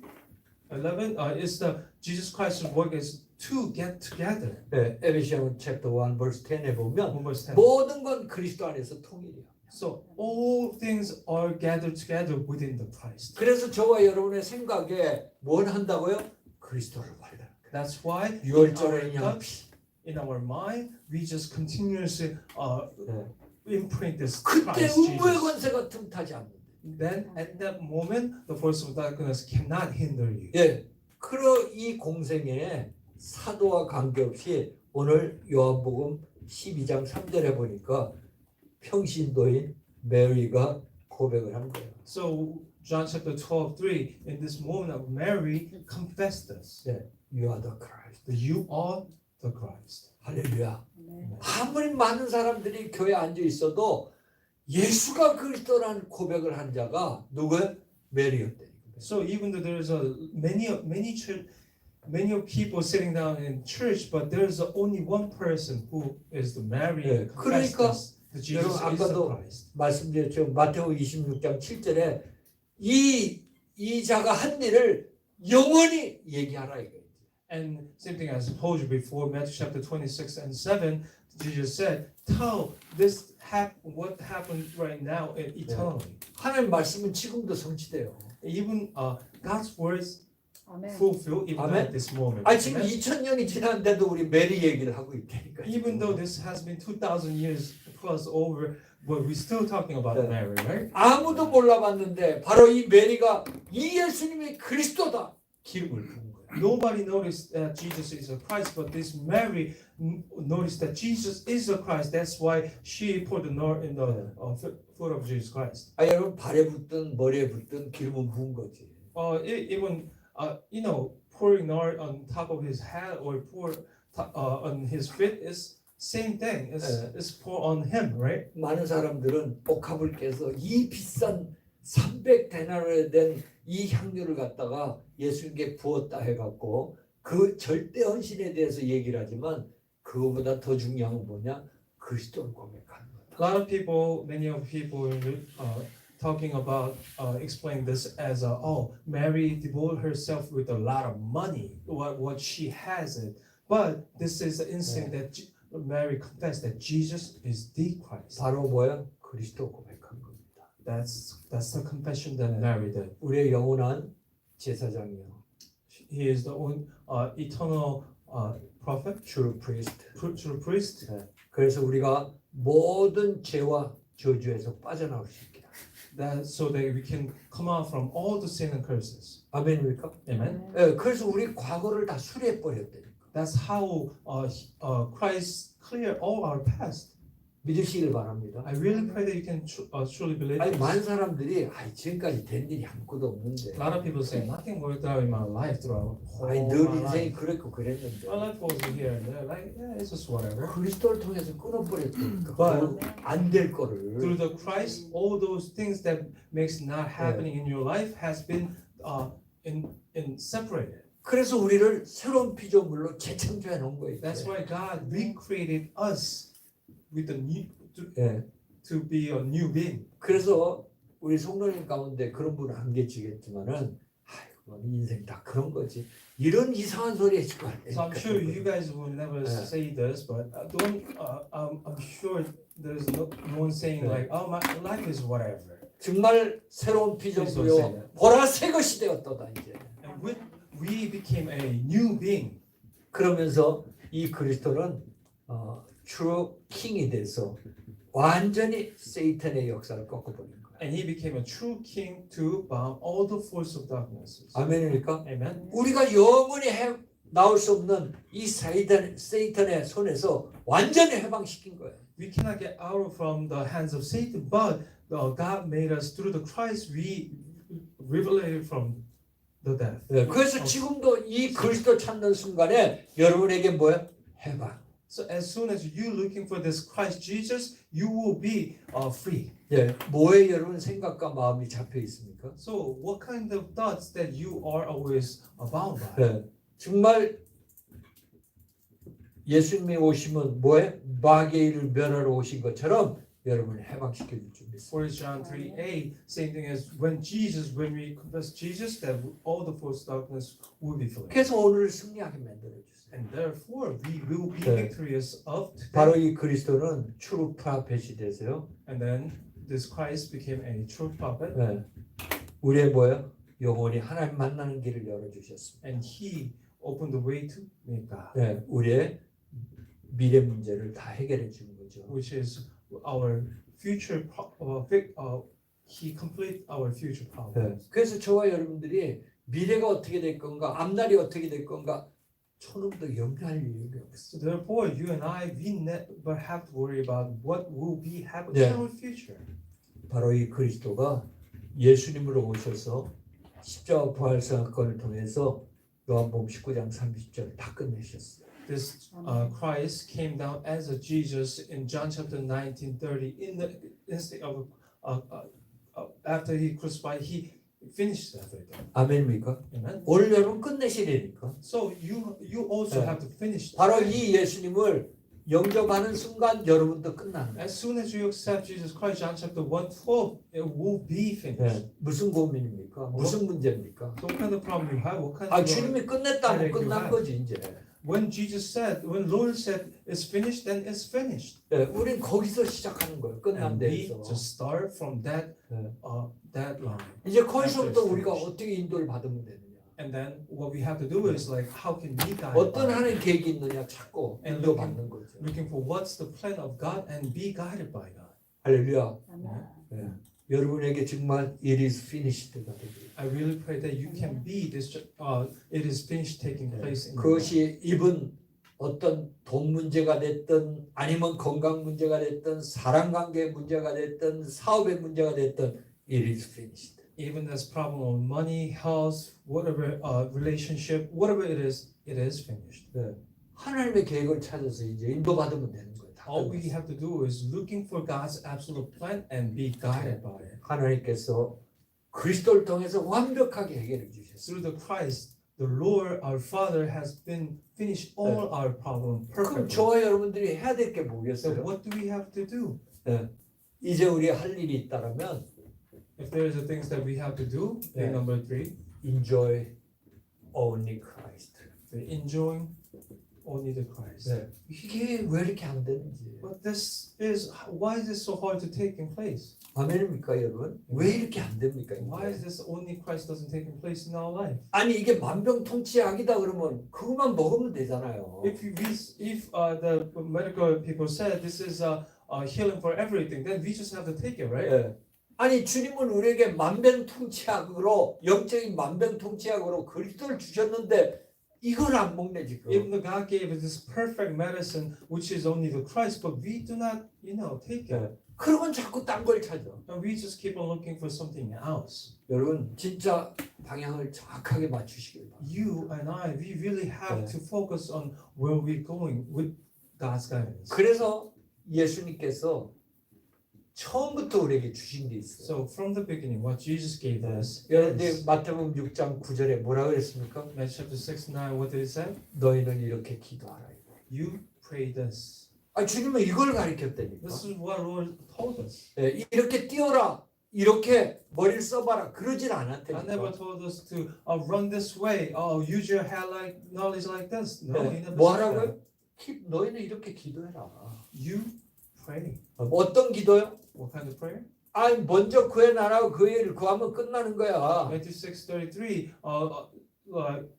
11, is the Jesus Christ's work is to get together. 네, 에베시아 챕터 1 verse 10에 보면 1 verse 10. 모든 건 그리스도 안에서 통일이야. So all things are gathered together within the Christ. 그래서 저와 여러분의 생각에 뭘 한다고요? 그리스도를 발견. That's why 6월절에 그냥 in our mind we just continuously 네. imprint this 그때 Christ 음부의 Jesus. 권세가 틈타지 않는데. Then at that moment the force of darkness cannot hinder you. 예, 이 공생에 사도와 관계없이 오늘 요한복음 12장 3절에 보니까 평신도인 메리가 고백을 한 거예요. So John chapter 12:3, in this moment of Mary confessed this. You are the Christ. That you are the Christ. 할렐루야. 아무리 많은 사람들이 교회에 앉아 있어도 예수가 그리스도라는 고백을 한 자가 누구예요? 메리였대. So even though there's many of people sitting down in church, but there's only one person who is the Mary. 예, who confessed 그러니까 this, that Jesus 여러분, is the 아까도 Christ. 말씀드렸죠. 마태복음 26장 7절에 이 자가 한 일을 영원히 얘기하라 이거예요. And same thing as I told you before, Matthew chapter 26 and 7, Jesus said, "Tell what happened right now and eternally." 하나님 말씀은 지금도 성취돼요. Even God's words 아멘. fulfill even Amen. at this moment. 아니 지금 Amen? 2000년이 지났는데도 우리 메리 얘기를 하고 있다니까. Even though this has been 2,000 years plus over, but we're still talking about Yeah. Mary, right? 아무도 몰라봤는데 바로 이 메리가 이 예수님이 그리스도다 기름을 부은 거야. Nobody noticed that Jesus is a Christ, but this Mary noticed that Jesus is a Christ. That's why she put the nor in the foot of Jesus Christ. 아 여러분 발에 붙든 머리에 붙든 기름은 부은 거지. Even pouring nard on top of his head or pour on his feet is same thing. It's pour on him, right? 많은 사람들은 옥합을 깨서 이 비싼 300데나리온에 된 이 향료를 갖다가 예수님께 부었다 해갖고 그 절대 헌신에 대해서 얘기를 하지만 그거보다 더 중요한 건 뭐냐? 그리스도를 고백하는 거다. A lot of people, many of people talking about explaining this as oh, Mary devoted herself with a lot of money, what she has it. But this is the instinct that Mary confessed that Jesus is the Christ. 바로 뭐야? 그리스도 고백한 겁니다. That's the confession that Mary did. 우리의 영원한 제사장이요. He is the eternal prophet, true priest. true priest. 그래서 우리가 모든 죄와 저주에서 빠져나올 수 있게. That so that we can come out from all the sin and curses. 아멘입니까? Amen. 예, 그래서 우리 과거를 다 수리해 버렸대요. That's how Christ cleared all our past. 믿으시길 바랍니다. I really pray that you can truly believe 아니 this. 많은 사람들이 지금까지 된 일이 아무것도 없는데. A lot of people say nothing worked out in my life throughout whole 아니 늘 my 인생이 life. 그랬고 그랬는데. My life was here and there, like yeah, it's just whatever. 그리스도를 통해서 끊어버렸으니까 But 안 될 거를. through the Christ, all those things that makes not happening in your life has been in separated. 그래서 우리를 새로운 피조물로 재창조해 놓은 거예요. That's why God recreated us with a new 예. to be a new being. 그래서 우리 성도님 가운데 그런 분은 안 계시겠지만은 아이고 인생 다 그런 거지. 이런 이상한 소리 하실 거 아니에요. So I'm sure you guys will never Yeah. say this, but don't. I'm sure there's no one saying Yeah. like, "Oh, my life is whatever." 정말 새로운 피조물이요. 보라 새 것이 되었도다 이제. And we became a new being. 그러면서 이 그리스도는 true 킹이 돼서 완전히 세이탄의 역사를 꺾어버린 거예요. And he became a true king to bound all the force of darkness. 아멘입니까? Amen. 우리가 영원히 나올 수 없는 이 세이탄의 손에서 완전히 해방시킨 거예요. We cannot get out from the hands of Satan, but God made us through the Christ. We liberated from the death. 네, 그래서 지금도 이 그리스도 찾는 순간에 여러분에게 뭐야? 해방. So as soon as you looking for this Christ Jesus, you will be free. 예, 뭐에 여러분 생각과 마음이 잡혀 있습니까? So what kind of thoughts that you are always bound by? 네, 정말 예수님이 오시면 뭐에 마귀를 멸하러 오신 것처럼 여러분을 해방시켜 줄 줄 믿습니다. 1 John 3:8, same thing as when we confess Jesus, that all the false darkness will be flee. 그래서 오늘 승리하게 만들어 주세요. And therefore we will be 네. victorious of 바로 today. 이 그리스도는 true prophet이 되세요. And then this Christ became a true prophet, 네, 우리의 뭐야? 영원히 하나님 만나는 길을 열어 주셨습니다. and he opened the way to meet God, 네, 우리의 미래 문제를 다 해결해 주는 거죠. which is our future. He complete our future problem. 네, 그래서 저와 여러분들이 미래가 어떻게 될 건가, 앞날이 어떻게 될 건가, 초놈도 염려할 일이 없어. So therefore, you and I, we never have to worry about what will be happening 네. in our future. 바로 이 그리스도가 예수님으로 오셔서 십자가 부활 사건을 통해서 요한복음 19장 30절 다 끝내셨어요. This Christ came down as a Jesus in John chapter 19:30. In the instant of after he crucified, he finished everything. 아멘입니까? Amen. 오늘 여러분 끝내시려니까. So you also 네. have to finish. 바로 이 예수님을 영접하는 순간 여러분도 끝나는 거예요. As soon as you accept Jesus Christ, John chapter 1:12, it will be finished. 네, 무슨 고민입니까? 무슨 문제입니까? So what kind of problem you have? What kind 아 of 주님이 끝냈다면 네, 끝난 거지 이제. when Jesus said, when Lord said it's finished, then it's finished. 네, 우린 거기서 시작하는 거예요. 끝난 And we 데에서. just start from that 네. that line. 이제 거기서부터 After 우리가 finished. 어떻게 인도를 받으면 되느냐. And then what we have to do is like, how can we guide? 어떤 by 하나님 계획이 있느냐 찾고 And 인도 받는 거죠. looking for what's the plan of God and be guided by God. 할렐루야. 아멘. 네. 여러분에게 정말 it is finished가 되길. I really pray that you can be this. It is finished taking place in your life. 그것이 입은 어떤 돈 문제가 됐든 아니면 건강 문제가 됐든 사람 관계 문제가 됐든 사업의 문제가 됐든 it is finished. Even as problem of money, health, whatever relationship, whatever it is finished. 네. 하나님의 계획을 찾아서 이제 인도받으면 되는 거예요. 다 All we 끝났어요. have to do is looking for God's absolute plan and be guided by it. 하나님께서 그리스도를 통해서 완벽하게 해결해 주셨어요. Through the Christ, the Lord, our Father, has been finished all our problem 그럼 perfectly. 저와 여러분들이 해야 될 게 So 뭐겠어요? what do we have to do? 이제 우리 할 일이 있다면 If there is a things that we have to do, thing Yeah. number 3, enjoy only Christ. the enjoying only the Christ. 네. 이게 왜 이렇게 안 되는지. But this is why is this so hard to take in place? 아멘입니까, 여러분? 왜 이렇게 안 됩니까? Why 이게? is this only Christ doesn't take in place in our life? 아니 이게 만병통치약이다 그러면 그것만 먹으면 되잖아요. If the medical people said this is healing for everything, then we just have to take it, right? 예. 아니 주님은 우리에게 만병통치약으로 영적인 만병통치약으로 그리스도를 주셨는데 이걸 안 먹네 지금. Even though God gave us this perfect medicine, which is only the Christ, but we do not, take it. 예. 그러면 자꾸 딴 걸 찾아. And we just keep on looking for something else. 여러분 진짜 방향을 정확하게 맞추시길 바랍니다. You and I, we really have 네. to focus on where we're going with God's guidance. 그래서 예수님께서 처음부터 우리에게 주신 게 있어요. So from the beginning, what Jesus gave us 여러분들 is 마태복음 6장 9절에 뭐라 그랬습니까? Matthew chapter 6:9. What did it say? 너희는 이렇게 기도하라. You pray this. 아 주님은 이걸 가르쳤다니까. This is what Lord told us. 예, 이렇게 뛰어라, 이렇게 머리를 써봐라 그러질 I never 않았다니까. told us to run this way. Oh, use your head like knowledge like this. No, he 예, never 뭐 said that. 하라고요? 너희는 이렇게 기도해라. You pray. 어떤 기도요? What kind of prayer? 아니 먼저 그의 나라와 그의 일을 구하면 끝나는 거야. Matthew 6:33.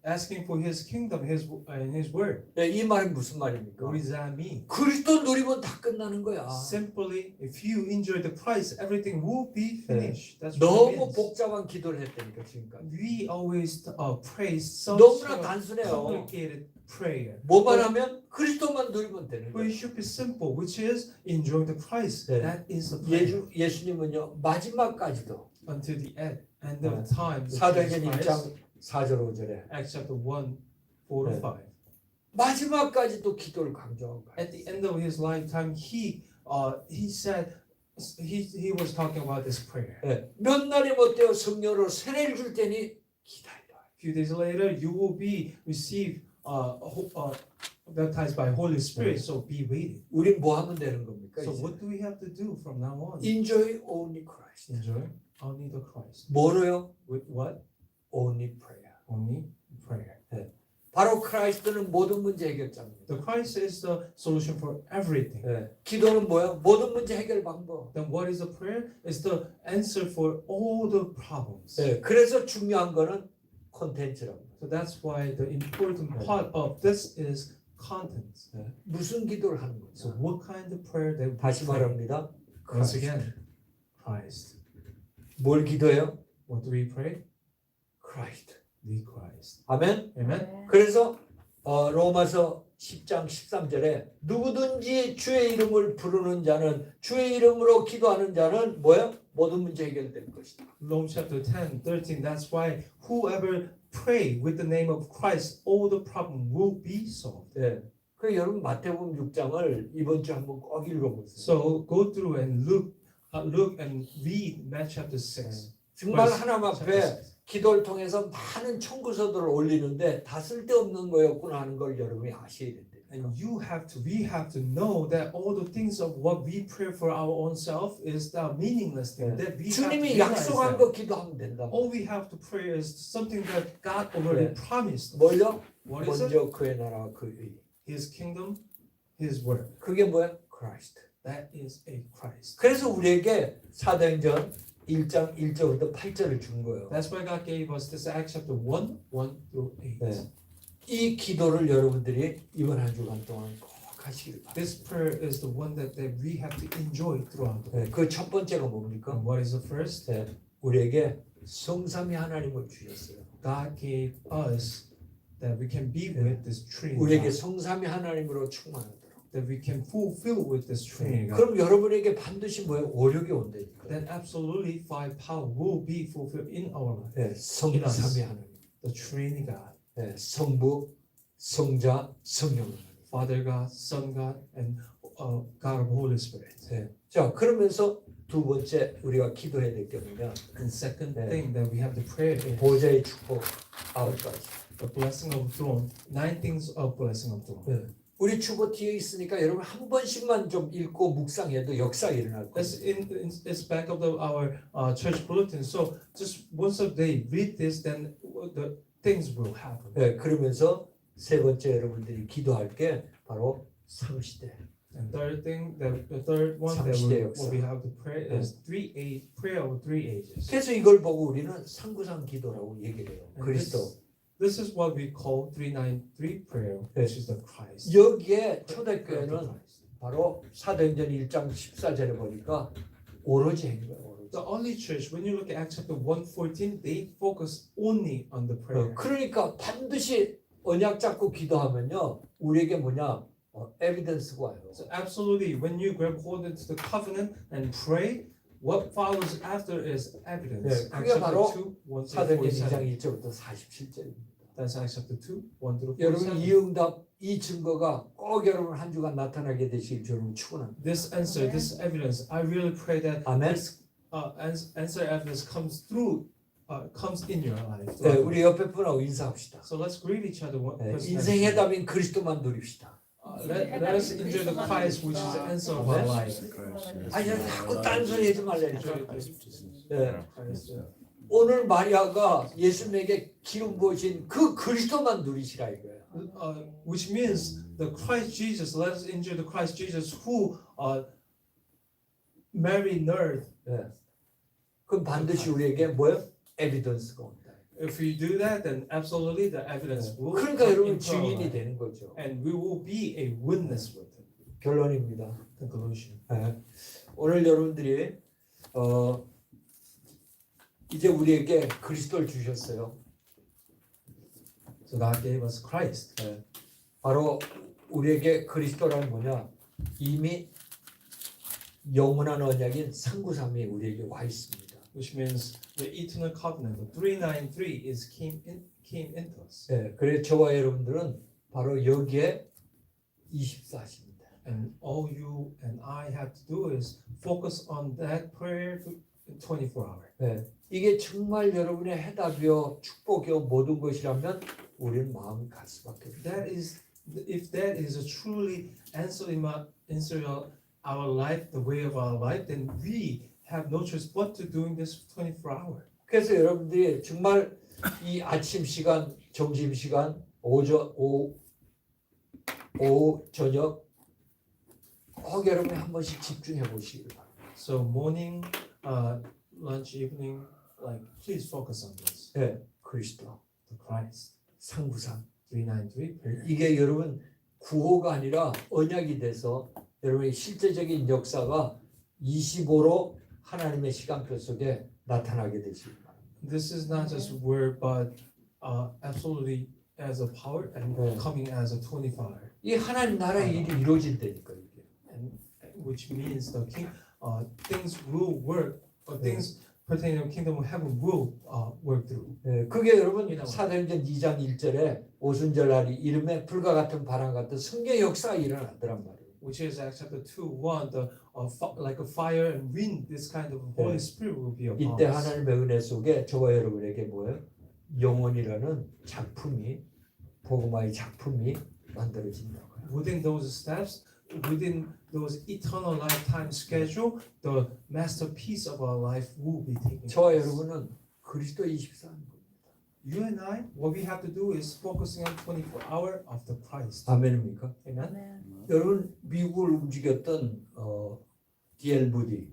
Asking for His kingdom, and His word. 예, 이 말은 무슨 말입니까? What does that mean? 그리스도 누리면 다 끝나는 거야. Simply, if you enjoy the Christ, everything will be finished. That's what it 너무 means. 복잡한 기도를 했다니까 지금까지. We always pray such 너무나 단순해요. complicated prayer. 뭐만 하면 그리스도만 누리면 되는 But it 거야. should be simple, which is enjoying the Christ. 네. That is the prayer 예수님은요 마지막까지도 until the end of time. the 사도행전 Jesus 1장 Christ, 4절 5절에 Acts chapter 1, 4 to 네. 5. 마지막까지도 기도를 강조하고 가요. At the end of his lifetime, he said he was talking about this prayer. 예, 몇 날이 못되어 성령으로 세례를 줄 테니 기다려. A few days later, you will be received baptized by Holy Spirit. So be waiting. 우린 뭐 하면 되는 겁니까? So 이제? what do we have to do from now on? Enjoy only Christ. Enjoy only the Christ. 뭐로요? With what? Only prayer. Only prayer. 바로 크라이스트는 모든 문제 해결자입니다. The Christ is the solution for everything. 예, 기도는 뭐야? 모든 문제 해결 방법. Then what is the prayer? It's the answer for all the problems. 예, 그래서 중요한 거는 콘텐츠라고. So that's why the important part of this is content. 무슨 기도를 하는 So 거죠? what kind of prayer that we 다시 pray? 말합니다. Once 크라이스트. again, Christ. 뭘 기도해요? What do we pray? 크라이스트. The Christ. 아멘. Amen. 그래서 로마서 10장 13절에 누구든지 주의 이름을 부르는 자는 주의 이름으로 기도하는 자는 뭐야? 모든 문제 해결될 것이다. Romans chapter 10, 13. That's why whoever pray with the name of Christ, all the problem will be solved. 네. 그 여러분 마태복음 6장을 이번 주 한번 꼭 읽어보세요. So go through and look and read Matthew chapter 6. 정말 하나님 chapter 앞에 6. 기도를 통해서 많은 청구서들을 올리는데 다 쓸데없는 거였구나 하는 걸 여러분이 아셔야 된다. And we have to know that all the things of what we pray for our own self is the meaningless thing. That we have to 주님이 realize 약속한 that. 거 기도하면 된다. All we have to pray is something that God already 네. promised. 뭘요? What is it? 먼저 그의 나라와 그의 의. His kingdom, His word. 그게 뭐야? 크라이스트. That is a Christ. 그래서 우리에게 사도행전 1장 1절부터 8절을 준 거예요. That's why God gave us this Acts chapter 1, 1 through 8. 네. 이 기도를 여러분들이 이번 한 주간 동안 꼭 하시길 바랍니다. This prayer is the one that we have to enjoy throughout the week. 그 첫 번째가 뭡니까? And what is the first? 네. 우리에게 성삼위 하나님을 주셨어요. God gave us that we can be with this Trinity. 우리에게 성삼위 하나님으로 충만하도록. That we can fulfill with this Trinity. God. 그럼 여러분에게 반드시 뭐예요? 오력이 온다니까. Then absolutely five power will be fulfilled in our life. 네. 성삼위 하나님. The Trinity God. 네. 성부, 성자, 성령 하나님. Father God, Son God, and God of Holy Spirit. 네. 자, 그러면서 두 번째 우리가 기도해야 될 게 뭐냐? And second 네. thing that we have to pray is 보좌의 축복 9가지. the blessing of throne. 9 things of blessing of throne. 네. 우리 주보 뒤에 있으니까 여러분 한 번씩만 좀 읽고 묵상해도 역사가 일어날 거예요. It's back of our church bulletin. So just once a day, read this, then the things will happen. 네, 그러면서 세 번째 여러분들이 기도할 게 바로 삼시대. And third thing, the third one that 삼시대 what 역사. we have to pray is prayer of 3 ages. 그래서 이걸 보고 우리는 상구상 기도라고 얘기를 해요. And 그리스도. This is what we call 393 prayer, which is the Christ. 여기에 Prayer of the 초대교회는 Christ. 바로 사도행전 1장 14절에 보니까 오로지 한 거예요. 오로지. The only church, when you look at Acts chapter 1:14, they focus only on the prayer. 그러니까 반드시 언약 잡고 기도하면요 우리에게 뭐냐 에비던스가 와요. So absolutely, when you grab hold into the covenant and pray, what follows after is evidence. 네, Acts 그게 바로 chapter 2, 1 사도행전 2장 47. 1절부터 47절입니다. That's Acts chapter 2, 1 through 여러분 47. 이 응답, 이 증거가 꼭 여러분 한 주간 나타나게 되시길 저는 축원합니다. This answer, this evidence, I really pray that 아멘. this answer evidence comes in your life. 네, 우리 옆에 분하고 인사합시다. So let's greet each other. 네, 인생의 답인 그리스도만 누립시다. Let us enjoy the Christ, which is the answer of our life. 아니 자꾸 딴소리 하지 말라니까. 네. Christ. 오늘 마리아가 예수님에게 기름 부으신 그 그리스도만 누리시라 이거예요. Which means the Christ Jesus. Let us enjoy the Christ Jesus who married earth. 네. 그럼 반드시 우리에게 뭐요? 에비던스가 온다. If we do that, then absolutely the evidence will 그러니까 come 여러분 into our 증인이 life, 되는 거죠. and we will be a witness with it. 결론입니다. Conclusion. 네. 오늘 여러분들이 이제 우리에게 그리스도를 주셨어요. So God gave us Christ. 네. 바로 우리에게 그리스도란 뭐냐? 이미 영원한 언약인 상구삼이 우리에게 와 있습니다. Which means the eternal covenant, the 393 is came into us. 네. 그래서 저와 여러분들은 바로 여기에 24입니다. And all you and I have to do is focus on that prayer 24 hours. 네. 이게 정말 여러분의 해답이요 축복이요 모든 것이라면 우리는 마음이 갈 수밖에 없어요. That is, if that is a truly answer our life, the way of our life, then we have no choice but to doing this 24 hours. 그래서 여러분들이 정말 이 아침 시간, 점심 시간, 오후 저녁 꼭 여러분이 한 번씩 집중해 보시길 바랍니다. So morning, lunch, evening, like please focus on this. 네, 그리스도, The Christ, 상구상 393 prayer. 이게 여러분 구호가 아니라 언약이 돼서 여러분의 실제적인 역사가 25로 하나님의 시간표 속에 나타나게 되시길 바랍니다. This is not just word, but absolutely as a power and coming as a 25. 이 하나님 나라의 일이 이루어진다니까 이게. And which means the things will work, or things pertaining to the kingdom of heaven will work through. 네, 그게 여러분 사도행전 2장 1절에 오순절 날이 이름에 불과 같은 바람 같은 성령 역사가 일어나더란 말이에요. Which is Acts chapter 2:1, like a fire and wind, this kind of Holy Spirit will be upon 이때 us. 하나님의 은혜 속에 저와 여러분에게 뭐예요? 영혼이라는 작품이 복음화의 작품이 만들어진다고요. Within those steps, within those eternal lifetime schedule, the masterpiece of our life will be taken. 저와 place. 여러분은 그리스도 24는 겁니다. You and I, what we have to do is focusing on 24 hours of the Christ. 아멘입니까? Amen. 여러분 미국을 움직였던 D.L. 무디,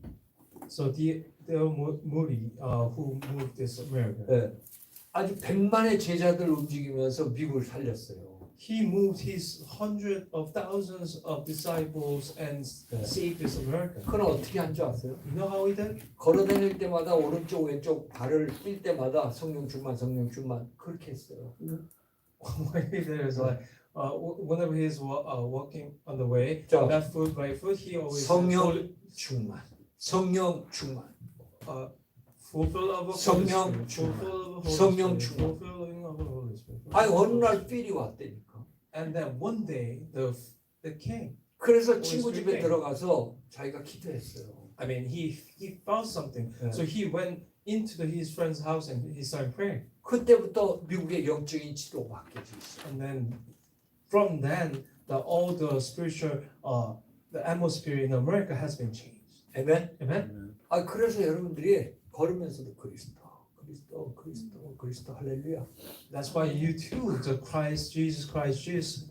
So the Moody, who moved this America, 네, 아주 100만의 제자들 움직이면서 미국을 살렸어요. he moved his hundreds of thousands of disciples and saved this America. 그건 어떻게 한 줄 아세요? You know how he did? 걸어다닐 때마다 오른쪽 왼쪽 발을 뛸 때마다 성령 충만 그렇게 했어요. What he did is like whenever he's walking on the way, 자, left foot, right foot, he always 성령 충만, 성령 충만, fulfill of the 성령 Holy Spirit, fulfill of the 성령 Holy Spirit, 충만. fulfilling of the Holy Spirit. 아니 어느 날 필이 왔다니까. And then one day the king, 그래서 친구 집에 들어가서 자기가 기도했어요. I mean, he found something, 네. so he went into his friend's house and he started praying. 그때부터 미국의 영적인 치료가 바뀌어져 있어요. And then from then all the spiritual the atmosphere in America has been changed. 아멘. Amen. 아 그래서 여러분들이 걸으면서도 그리스도 할렐루야. That's why you too, the Christ, Jesus,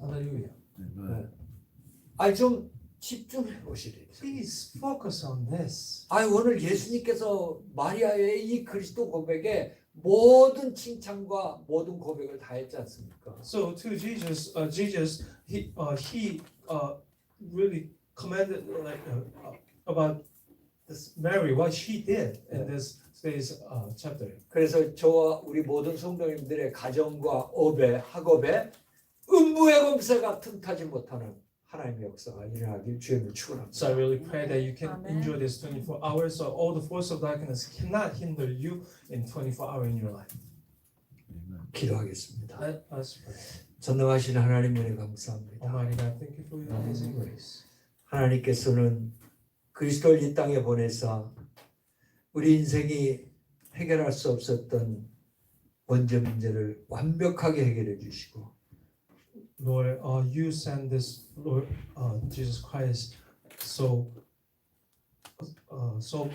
hallelujah. 아 좀 집중해 보시래요. Please focus on this. 아 오늘 예수님께서 마리아의 이 그리스도 고백에 모든 칭찬과 모든 고백을 다 했지 않습니까? So to Jesus, he really commended about this Mary, what she did in this today's chapter. 그래서 저와 우리 모든 성도님들의 가정과 업에 학업에 음부의 검사가 틈타지 못하는 하나님의 역사가 일어나길 주님을 축원합니다. So I really pray that you can Amen. enjoy this 24 hours. So all the force of darkness cannot hinder you in 24 hours in your life. 기도하겠습니다. Let us pray. 전능하신 하나님 은혜 감사합니다. Almighty God, thank you for your amazing grace. 하나님께서는 그리스도를 이 땅에 보내사 우리 인생이 해결할 수 없었던 원죄 문제를 완벽하게 해결해 주시고 Lord, you send this Lord Jesus Christ solve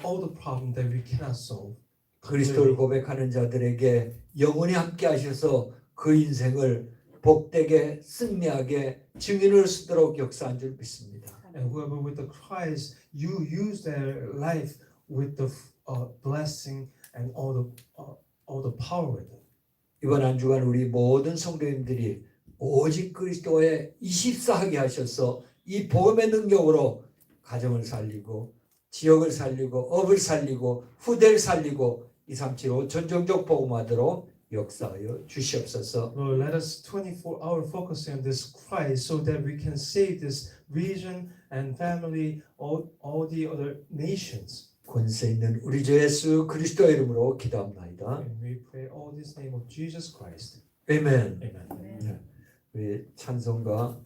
all the problems that we cannot solve. 그리스도를 고백하는 자들에게 영원히 함께 하셔서 그 인생을 복되게 승리하게 증인을 쓰도록 역사한 줄 믿습니다. And whoever with the Christ, you use their life with the blessing and all the power with it. 이번 한 주간 우리 모든 성도님들이 오직 그리스도의 24하게 하셔서 이 복음의 능력으로 가정을 살리고 지역을 살리고 업을 살리고 후대를 살리고 237호 전종적 복음화대로 역사하여 주시옵소서. Lord, let us 24-hour focus on this Christ so that we can save this region and family, all the other nations. 권세 있는 우리 주 예수 그리스도의 이름으로 기도합나이다. And we pray all this name of Jesus Christ. 아멘. Amen. 아멘. 우리 찬송가